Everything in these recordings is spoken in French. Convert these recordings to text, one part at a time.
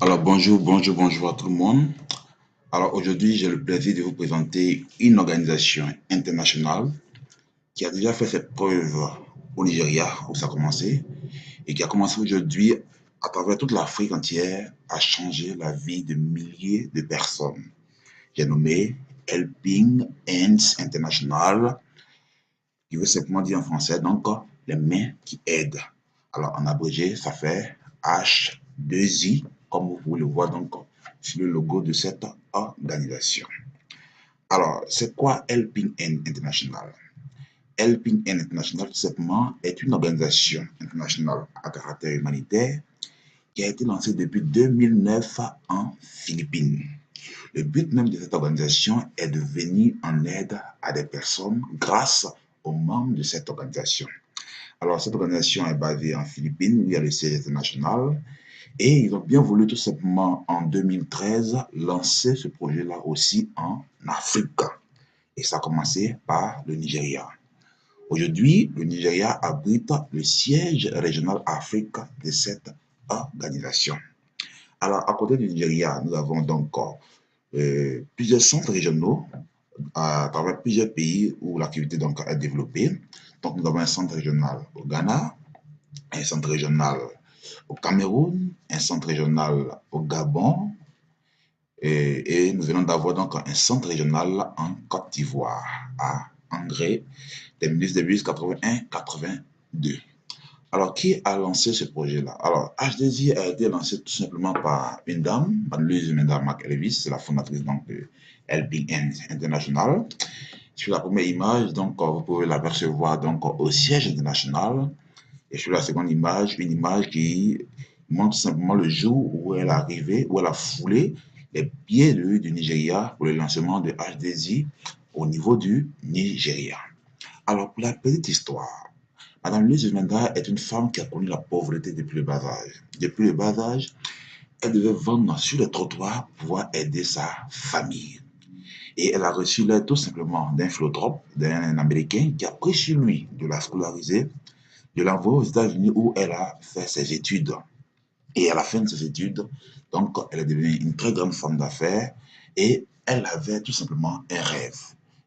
Alors bonjour à tout le monde. Alors aujourd'hui, j'ai le plaisir de vous présenter une organisation internationale qui a déjà fait ses preuves au Nigeria, où ça a commencé, et qui a commencé aujourd'hui à travers toute l'Afrique entière à changer la vie de milliers de personnes. J'ai nommé Helping Hands International, qui veut simplement dire en français, donc, les mains qui aident. Alors en abrégé, ça fait H2I, comme vous pouvez le voir donc sur le logo de cette organisation. Alors, c'est quoi Helping Hand International? Helping Hand International, tout simplement, est une organisation internationale à caractère humanitaire qui a été lancée depuis 2009 en Philippines. Le but même de cette organisation est de venir en aide à des personnes grâce aux membres de cette organisation. Alors, cette organisation est basée en Philippines, où il y a le siège international, et ils ont bien voulu tout simplement en 2013 lancer ce projet-là aussi en Afrique. Et ça a commencé par le Nigeria. Aujourd'hui, le Nigeria abrite le siège régional Afrique de cette organisation. Alors, à côté du Nigeria, nous avons donc plusieurs centres régionaux à travers plusieurs pays où l'activité donc est développée. Donc, nous avons un centre régional au Ghana, un centre régional au Cameroun, un centre régional au Gabon, et nous venons d'avoir donc un centre régional en Côte d'Ivoire, à André, des ministres de 81-82. Alors, qui a lancé ce projet-là? Alors, H2I a été lancé tout simplement par une dame, Madeline Menda McElvis, c'est la fondatrice donc, de Helping Hands International. Sur la première image, donc, vous pouvez l'apercevoir donc, au siège international. Et sur la seconde image, une image qui montre simplement le jour où elle est arrivée, où elle a foulé les pieds du Nigeria pour le lancement de H2I au niveau du Nigeria. Alors, pour la petite histoire, Madame Louise Menda est une femme qui a connu la pauvreté depuis le bas âge. Depuis le bas âge, elle devait vendre sur les trottoirs pour pouvoir aider sa famille. Et elle a reçu l'aide tout simplement d'un philanthrope, d'un Américain qui a pris sur lui de la scolariser, de l'envoyer aux États-Unis où elle a fait ses études. Et à la fin de ses études, donc, elle est devenue une très grande femme d'affaires et elle avait tout simplement un rêve.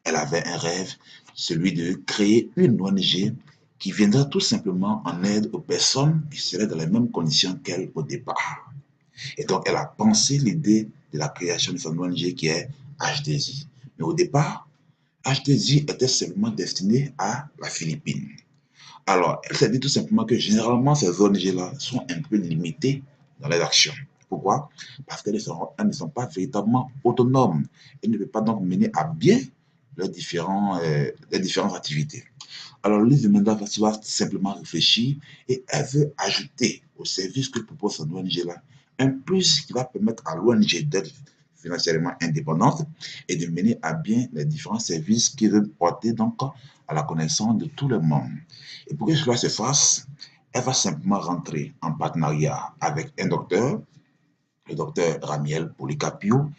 Elle avait un rêve, celui de créer une ONG qui viendra tout simplement en aide aux personnes qui seraient dans les mêmes conditions qu'elle au départ. Et donc, elle a pensé l'idée de la création de son ONG qui est H2I. Mais au départ, H2I était seulement destiné à la Philippine. Alors, elle s'est dit tout simplement que généralement, ces ONG-là sont un peu limitées dans les actions. Pourquoi? Parce qu'elles ne sont pas véritablement autonomes. Elles ne peuvent pas donc mener à bien les différentes activités. Alors, Lise Menda va simplement réfléchir et elle veut ajouter au service que propose cette ONG-là un plus qui va permettre à l'ONG d'être financièrement indépendante et de mener à bien les différents services qui veulent porter donc à la connaissance de tous les membres. Et pour que cela se fasse, elle va simplement rentrer en partenariat avec un docteur, le docteur Ramiel Policapio,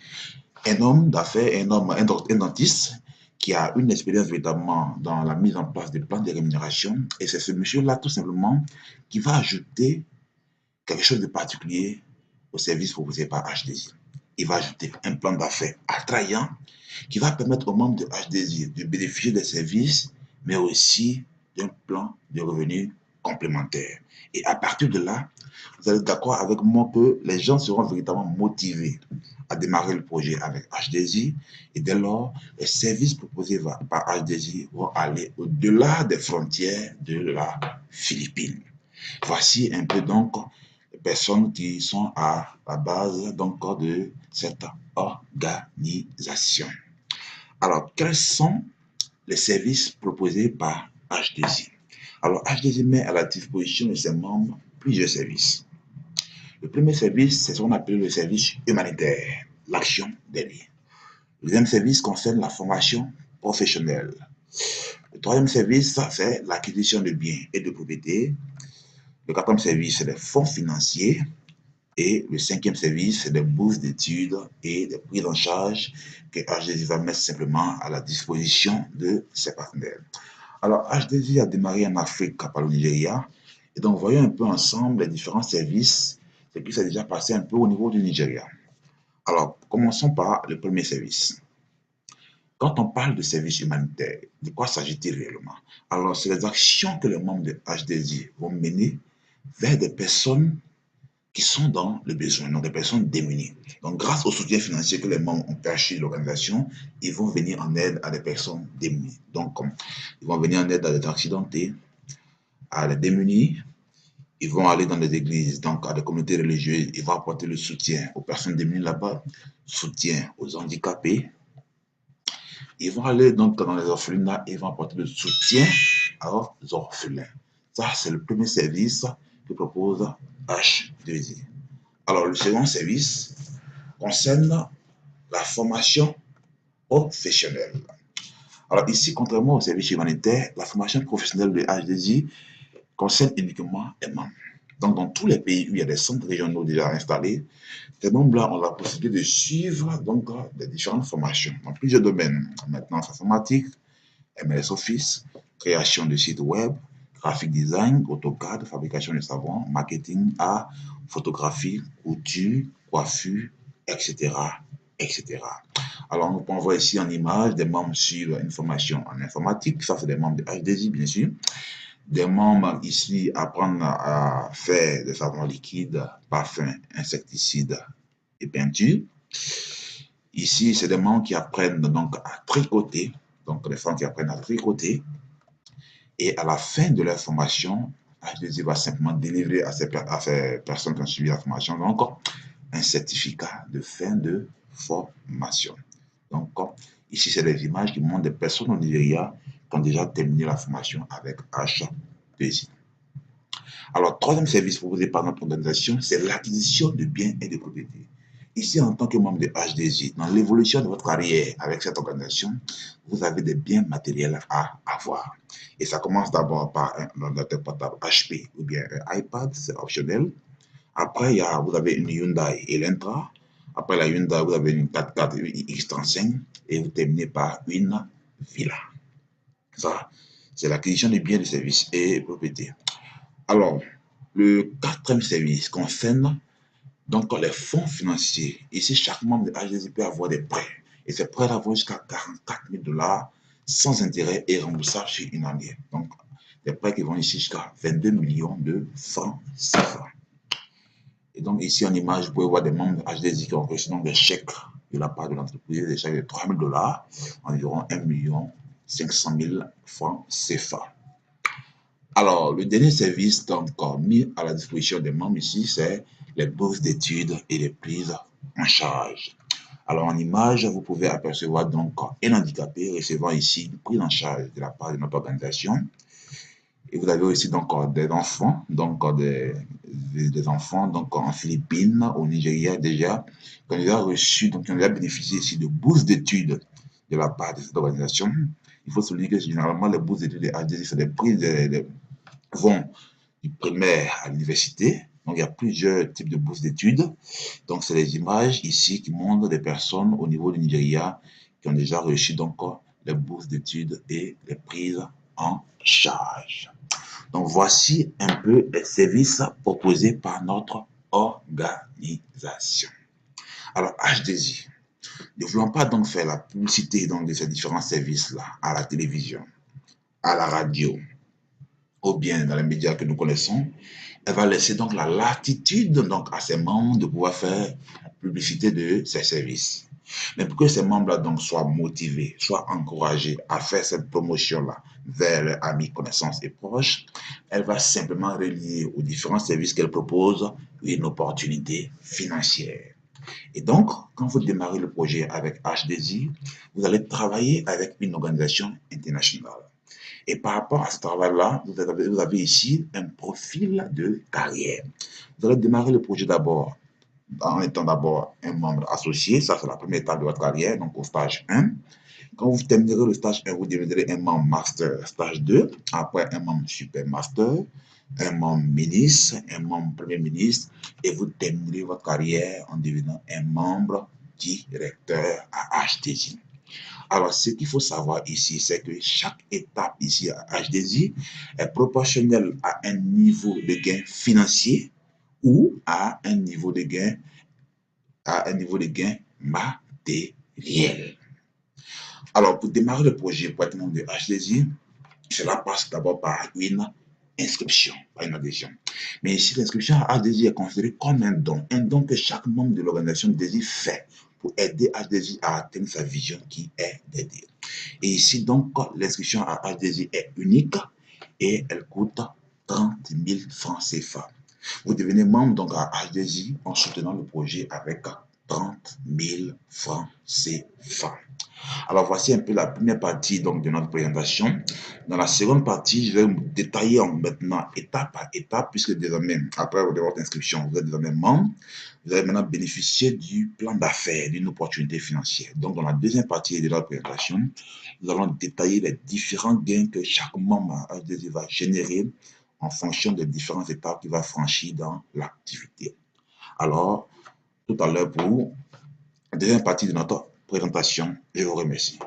un homme d'affaires, un dentiste qui a une expérience véritablement dans la mise en place des plans de rémunération. Et c'est ce monsieur-là, tout simplement, qui va ajouter quelque chose de particulier au service proposé par H2I. Il va ajouter un plan d'affaires attrayant qui va permettre aux membres de H2I de bénéficier des services, mais aussi d'un plan de revenus complémentaire. Et à partir de là, vous allez être d'accord avec moi que les gens seront véritablement motivés à démarrer le projet avec H2I et dès lors, les services proposés par H2I vont aller au-delà des frontières de la Philippine. Voici un peu donc les personnes qui sont à la base donc de cette organisation. Alors, quels sont les services proposés par H2I? Alors, H2I met à la disposition de ses membres plusieurs services. Le premier service, c'est ce qu'on appelle le service humanitaire, l'action d'aide. Le deuxième service concerne la formation professionnelle. Le troisième service, c'est l'acquisition de biens et de propriétés. Le quatrième service, c'est les fonds financiers. Et le cinquième service, c'est des bourses d'études et des prises en charge que H2I va mettre simplement à la disposition de ses partenaires. Alors, H2I a démarré en Afrique par le Nigeria. Et donc, voyons un peu ensemble les différents services ce qui s'est déjà passé un peu au niveau du Nigeria. Alors, commençons par le premier service. Quand on parle de service humanitaire, de quoi s'agit-il réellement? Alors, c'est les actions que les membres de HDJ vont mener vers des personnes qui sont dans le besoin, donc des personnes démunies. Donc, grâce au soutien financier que les membres ont perçu de l'organisation, ils vont venir en aide à des personnes démunies. Donc, ils vont venir en aide à des accidentés, à des démunis. Ils vont aller dans des églises, donc à des communautés religieuses. Ils vont apporter le soutien aux personnes démunies là-bas, soutien aux handicapés. Ils vont aller donc dans les orphelinats et ils vont apporter le soutien aux orphelins. Ça, c'est le premier service que propose H2I. Alors, le second service concerne la formation professionnelle. Alors ici, contrairement au service humanitaire, la formation professionnelle de H2I concerne uniquement les membres. Donc, dans tous les pays où il y a des centres régionaux déjà installés, ces membres-là ont la possibilité de suivre donc des différentes formations dans plusieurs domaines. Maintenance informatique, MLS Office, création de sites web, graphic design, AutoCAD, fabrication de savon, marketing, art, photographie, couture, coiffure, etc., etc. Alors, nous pouvons voir ici en image des membres suivent une formation en informatique. Ça, c'est des membres de HDJ, bien sûr. Des membres ici apprennent à faire des savons liquides, parfums, insecticides et peintures. Ici, c'est des membres qui apprennent donc à tricoter, donc les femmes qui apprennent à tricoter. Et à la fin de leur formation, HDJ va simplement délivrer à ces personnes qui ont suivi la formation donc un certificat de fin de formation. Donc, ici, c'est des images qui montrent des personnes au Nigeria qui ont déjà terminé la formation avec HDJ. Alors, troisième service proposé par notre organisation, c'est l'acquisition de biens et de propriétés. Ici, en tant que membre de HDJ, dans l'évolution de votre carrière avec cette organisation, vous avez des biens matériels à avoir. Et ça commence d'abord par un ordinateur portable HP ou bien un iPad, c'est optionnel. Après, vous avez une Hyundai Elantra. Après la Hyundai, vous avez une 4x4 X35 et vous terminez par une villa. Ça, c'est l'acquisition des biens, de services et propriétés. Alors, le quatrième service concerne donc les fonds financiers. Ici, chaque membre de HDJ peut avoir des prêts. Et ces prêts-là vont jusqu'à 44 000 $ sans intérêt et remboursables sur une année. Donc, des prêts qui vont ici jusqu'à 22 millions de francs CFA. Et donc, ici en image, vous pouvez voir des membres de HDJ qui ont reçu donc des chèques de la part de l'entreprise, des chèques de 3 000 $, environ 1 500 000 francs CFA. Alors, le dernier service donc mis à la disposition des membres ici, c'est les bourses d'études et les prises en charge. Alors, en image, vous pouvez apercevoir donc un handicapé recevant ici une prise en charge de la part de notre organisation. Et vous avez aussi donc des enfants, des enfants donc en Philippines, au Nigeria déjà, qui ont déjà reçu, donc qui ont déjà bénéficié ici de bourses d'études de la part de cette organisation. Il faut souligner que généralement les bourses d'études de HDJ, c'est des prises vont du primaire à l'université. Donc, il y a plusieurs types de bourses d'études. Donc, c'est les images ici qui montrent des personnes au niveau du Nigeria qui ont déjà reçu donc les bourses d'études et les prises en charge. Donc, voici un peu les services proposés par notre organisation. Alors, HDJ, ne voulant pas donc faire la publicité donc, de ces différents services-là à la télévision, à la radio, ou bien dans les médias que nous connaissons, elle va laisser donc la latitude donc à ses membres de pouvoir faire publicité de ses services. Mais pour que ces membres-là donc soient motivés, soient encouragés à faire cette promotion-là vers leurs amis, connaissances et proches, elle va simplement relier aux différents services qu'elle propose une opportunité financière. Et donc, quand vous démarrez le projet avec HDJ, vous allez travailler avec une organisation internationale. Et par rapport à ce travail-là, vous avez ici un profil de carrière. Vous allez démarrer le projet d'abord en étant d'abord un membre associé. Ça, c'est la première étape de votre carrière, donc au stage 1. Quand vous terminerez le stage 1, vous deviendrez un membre master stage 2, après un membre super master, un membre ministre, un membre premier ministre, et vous terminerez votre carrière en devenant un membre directeur à HDJ. Alors, ce qu'il faut savoir ici, c'est que chaque étape ici à HDJ est proportionnelle à un niveau de gain financier ou à un niveau de gain, matériel. Alors, pour démarrer le projet pour être membre de H2I, cela passe d'abord par une inscription, pas une adhésion. Mais ici, l'inscription à H2I est considérée comme un don que chaque membre de l'organisation désire fait pour aider H2I à atteindre sa vision qui est d'aider. Et ici, donc, l'inscription à H2I est unique et elle coûte 30 000 francs CFA. Vous devenez membre donc à H2I en soutenant le projet avec 30 000 francs CFA. Alors voici un peu la première partie donc de notre présentation. Dans la seconde partie, je vais vous détailler maintenant étape par étape, puisque désormais, après votre inscription, vous êtes désormais membre. Vous allez maintenant bénéficier du plan d'affaires, d'une opportunité financière. Donc dans la deuxième partie de notre présentation, nous allons détailler les différents gains que chaque membre à H2I va générer en fonction des différentes étapes qu'il va franchir dans l'activité. Alors, tout à l'heure pour la deuxième partie de notre présentation. Je vous remercie.